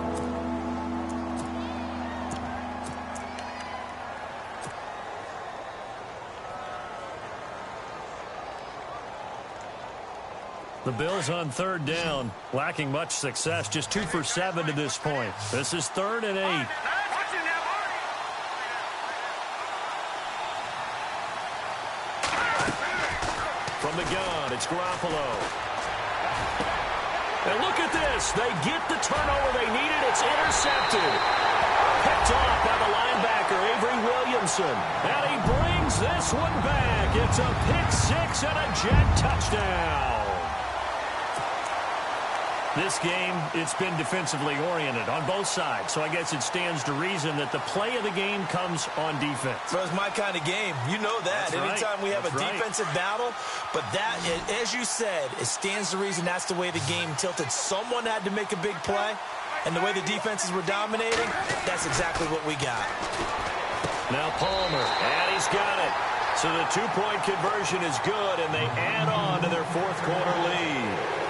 The Bills on 3rd down, lacking much success, just 2 for 7 to this point. This is 3rd and 8. From the gun, it's Garoppolo. And look at this. They get the turnover they needed. It's intercepted. Picked off by the linebacker, Avery Williamson. And he brings this one back. It's a pick 6 and a Jet touchdown. This game, it's been defensively oriented on both sides, so I guess it stands to reason that the play of the game comes on defense. Well, it's my kind of game. You know that. That's Anytime right. we have That's a right. defensive battle, but that, as you said, it stands to reason that's the way the game tilted. Someone had to make a big play, and the way the defenses were dominating, that's exactly what we got. Now Palmer, and he's got it. So the 2-point conversion is good, and they add on to their 4th quarter lead.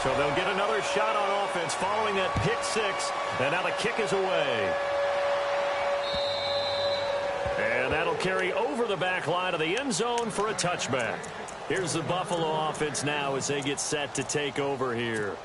So they'll get another shot on offense following that pick 6, and now the kick is away. And that'll carry over the back line of the end zone for a touchback. Here's the Buffalo offense now as they get set to take over here.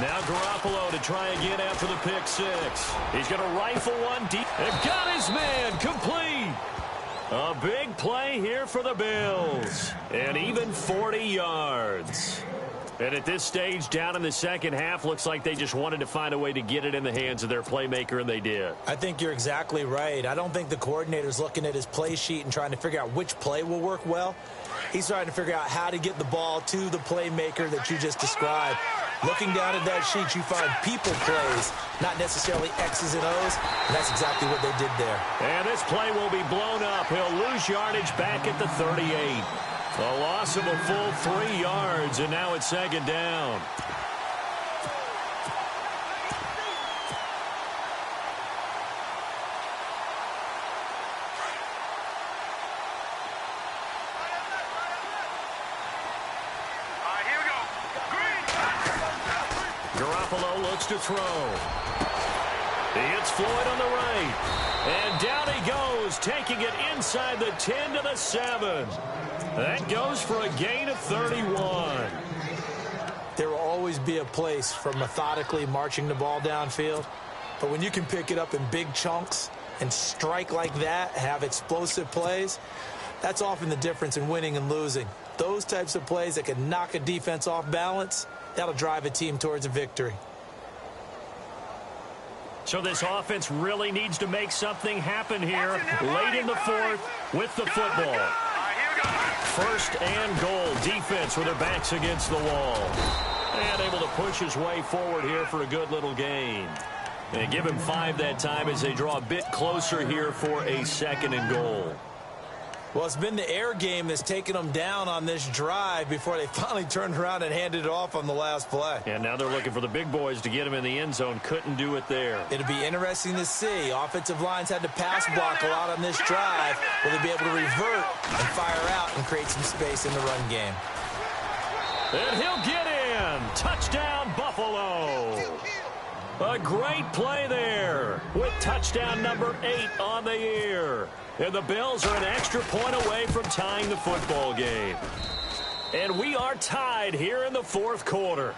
Now Garoppolo to try again after the pick six. He's going to rifle one deep. They've got his man complete. A big play here for the Bills. And even 40 yards. And at this stage, down in the second half, looks like they just wanted to find a way to get it in the hands of their playmaker, and they did. I think you're exactly right. I don't think the coordinator's looking at his play sheet and trying to figure out which play will work well. He's trying to figure out how to get the ball to the playmaker that you just described. Looking down at that sheet, you find people plays, not necessarily X's and O's, and that's exactly what they did there. And this play will be blown up. He'll lose yardage back at the 38. A loss of a full 3 yards, and now it's second down. Garoppolo looks to throw. He hits Floyd on the right. And down he goes, taking it inside the 10 to the 7. That goes for a gain of 31. There will always be a place for methodically marching the ball downfield. But when you can pick it up in big chunks and strike like that, have explosive plays, that's often the difference in winning and losing. Those types of plays that can knock a defense off balance, that'll drive a team towards a victory. So this offense really needs to make something happen here late in the fourth with the football. First and goal, defense with their backs against the wall. And able to push his way forward here for a good little gain. And give him 5 that time as they draw a bit closer here for a second and goal. Well, it's been the air game that's taken them down on this drive before they finally turned around and handed it off on the last play. And now they're looking for the big boys to get him in the end zone. Couldn't do it there. It'll be interesting to see. Offensive lines had to pass block a lot on this drive. Will they be able to revert and fire out and create some space in the run game? And he'll get in. Touchdown, Buffalo. A great play there with touchdown number 8 on the year. And the Bills are an extra point away from tying the football game. And we are tied here in the fourth quarter.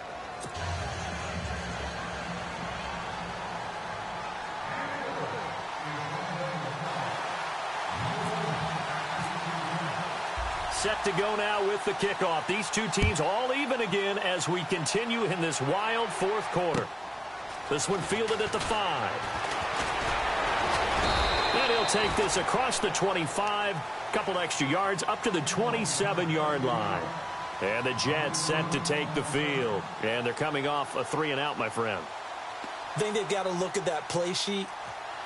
Set to go now with the kickoff. These two teams all even again as we continue in this wild fourth quarter. This one fielded at the 5. And he'll take this across the 25, couple extra yards up to the 27-yard line. And the Jets set to take the field. And they're coming off a 3-and-out, my friend. I think they've got to look at that play sheet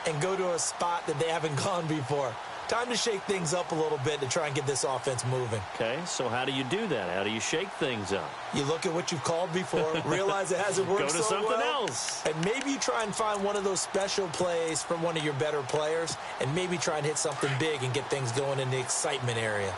and go to a spot that they haven't gone before. Time to shake things up a little bit to try and get this offense moving. Okay, so how do you do that? How do you shake things up? You look at what you've called before, realize it hasn't worked Go to so something well, else. and maybe you try and find one of those special plays from one of your better players, and maybe try and hit something big and get things going in the excitement area.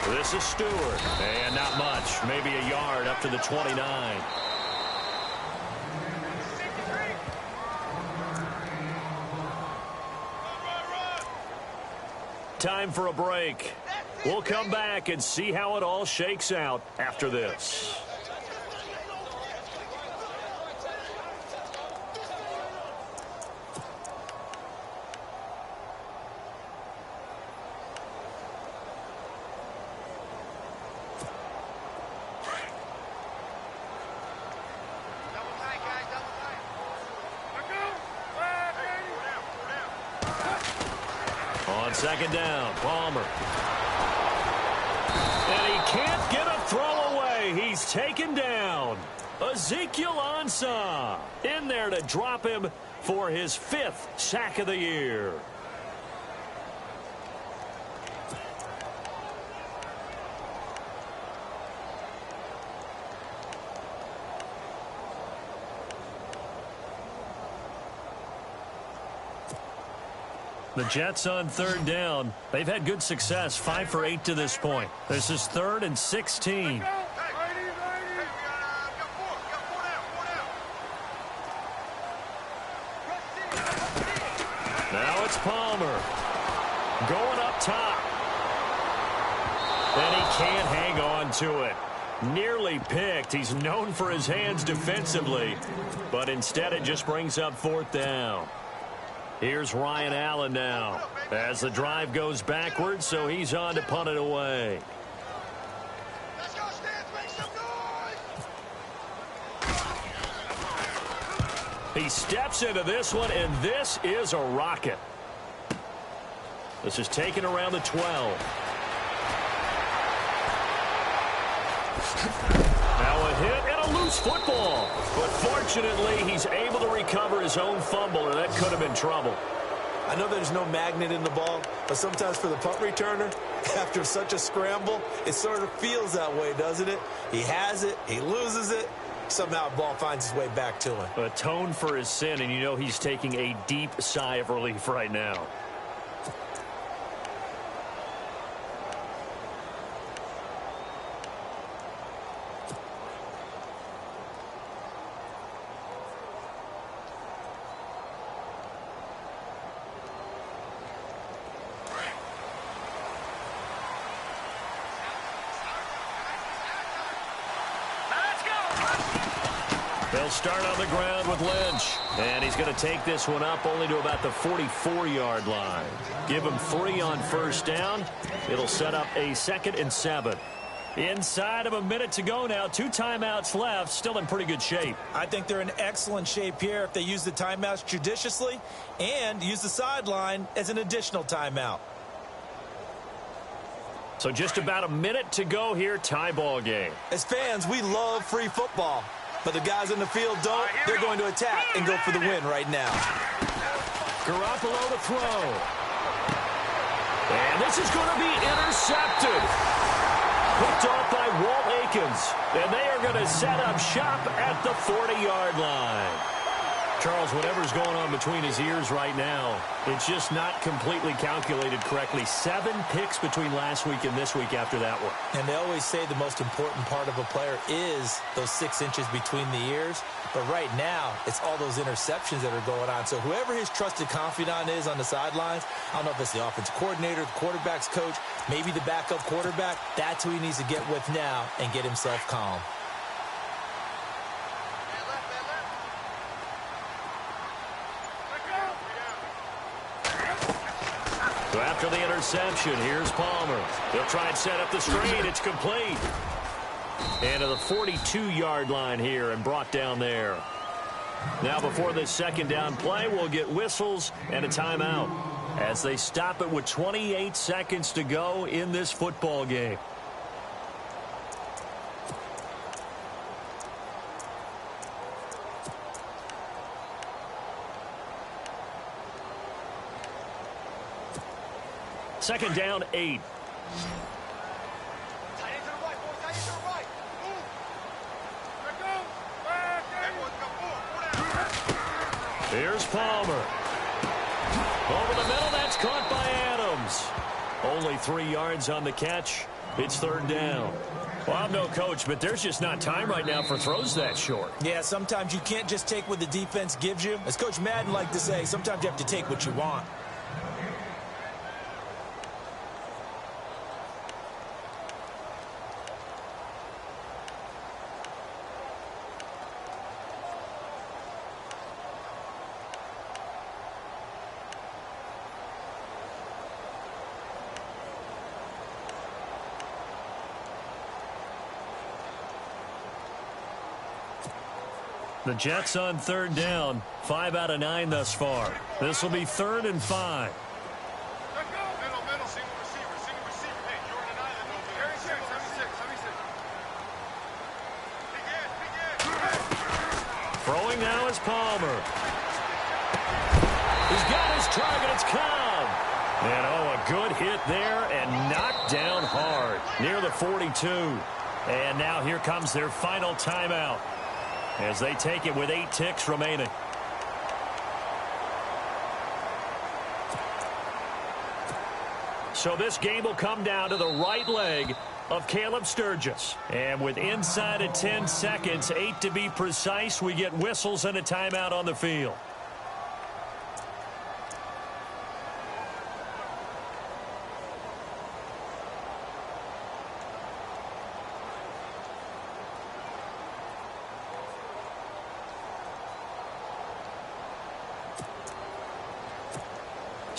This is Stewart. And not much. Maybe a yard up to the 29. Time for a break. We'll come back and see how it all shakes out after this. Second down, Palmer. And he can't get a throw away. He's taken down. Ezekiel Ansah in there to drop him for his 5th sack of the year. The Jets on third down. They've had good success, 5 for 8 to this point. This is 3rd and 16. Now it's Palmer. Going up top. And he can't hang on to it. Nearly picked. He's known for his hands defensively. But instead it just brings up 4th down. Here's Ryan Allen now. As the drive goes backwards, so he's on to punt it away. Let's go, Stans, make some noise! He steps into this one, and this is a rocket. This is taken around the 12. Now a hit and a loose football. But fortunately, he's able to recover his own fumble, or that could have been trouble. I know there's no magnet in the ball, but sometimes for the punt returner, after such a scramble, it sort of feels that way, doesn't it? He has it, he loses it, somehow the ball finds its way back to him. Atone for his sin, and you know he's taking a deep sigh of relief right now. They'll start on the ground with Lynch. And he's going to take this one up only to about the 44-yard line. Give him 3 on first down. It'll set up a 2nd and 7. Inside of a minute to go now. 2 timeouts left. Still in pretty good shape. I think they're in excellent shape here if they use the timeouts judiciously and use the sideline as an additional timeout. So just about a minute to go here. Tie ball game. As fans, we love free football. But the guys in the field don't. They're going to attack and go for the win right now. Garoppolo to throw. And this is going to be intercepted. Picked off by Walt Aikens. And they are going to set up shop at the 40-yard line. Charles, whatever's going on between his ears right now, it's just not completely calculated correctly. 7 picks between last week and this week after that one. And they always say the most important part of a player is those 6 inches between the ears. But right now, it's all those interceptions that are going on. So whoever his trusted confidant is on the sidelines, I don't know if it's the offensive coordinator, the quarterback's coach, maybe the backup quarterback, that's who he needs to get with now and get himself calm. So after the interception, here's Palmer. They'll try and set up the screen. It's complete. And to the 42-yard line here and brought down there. Now before this 2nd down play, we'll get whistles and a timeout as they stop it with 28 seconds to go in this football game. Second down, 8. Here's Palmer. Over the middle, that's caught by Adams. Only 3 yards on the catch. It's 3rd down. Well, I'm no coach, but there's just not time right now for throws that short. Yeah, sometimes you can't just take what the defense gives you. As Coach Madden liked to say, sometimes you have to take what you want. The Jets on 3rd down. 5 out of 9 thus far. This will be 3rd and 5. Throwing now is Palmer. He's got his target. It's Cobb. And a good hit there and knocked down hard near the 42. And now here comes their final timeout as they take it with 8 ticks remaining. So this game will come down to the right leg of Caleb Sturgis. And with inside of 10 seconds, 8 to be precise, we get whistles and a timeout on the field.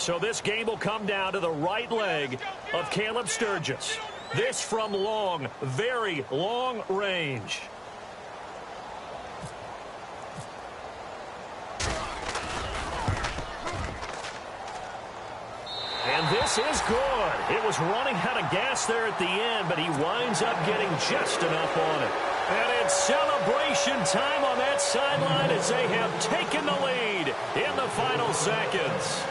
So this game will come down to the right leg of Caleb Sturgis. This from long, very long range. And this is good. It was running out of gas there at the end, but he winds up getting just enough on it. And it's celebration time on that sideline as they have taken the lead in the final seconds.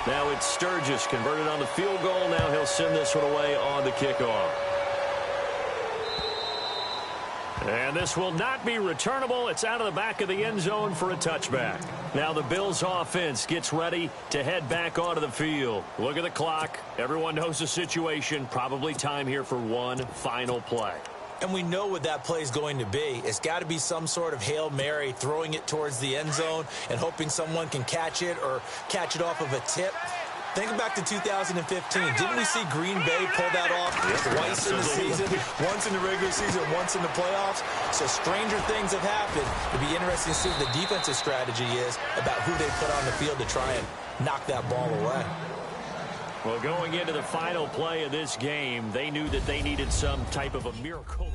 Now it's Sturgis converted on the field goal. Now he'll send this one away on the kickoff. And this will not be returnable. It's out of the back of the end zone for a touchback. Now the Bills offense gets ready to head back onto the field. Look at the clock. Everyone knows the situation. Probably time here for one final play. And we know what that play is going to be. It's got to be some sort of Hail Mary, throwing it towards the end zone and hoping someone can catch it or catch it off of a tip. Think back to 2015. Didn't we see Green Bay pull that off twice in the season? Once in the regular season, once in the playoffs. So stranger things have happened. It'd be interesting to see what the defensive strategy is about who they put on the field to try and knock that ball away. Well, going into the final play of this game, they knew that they needed some type of a miracle.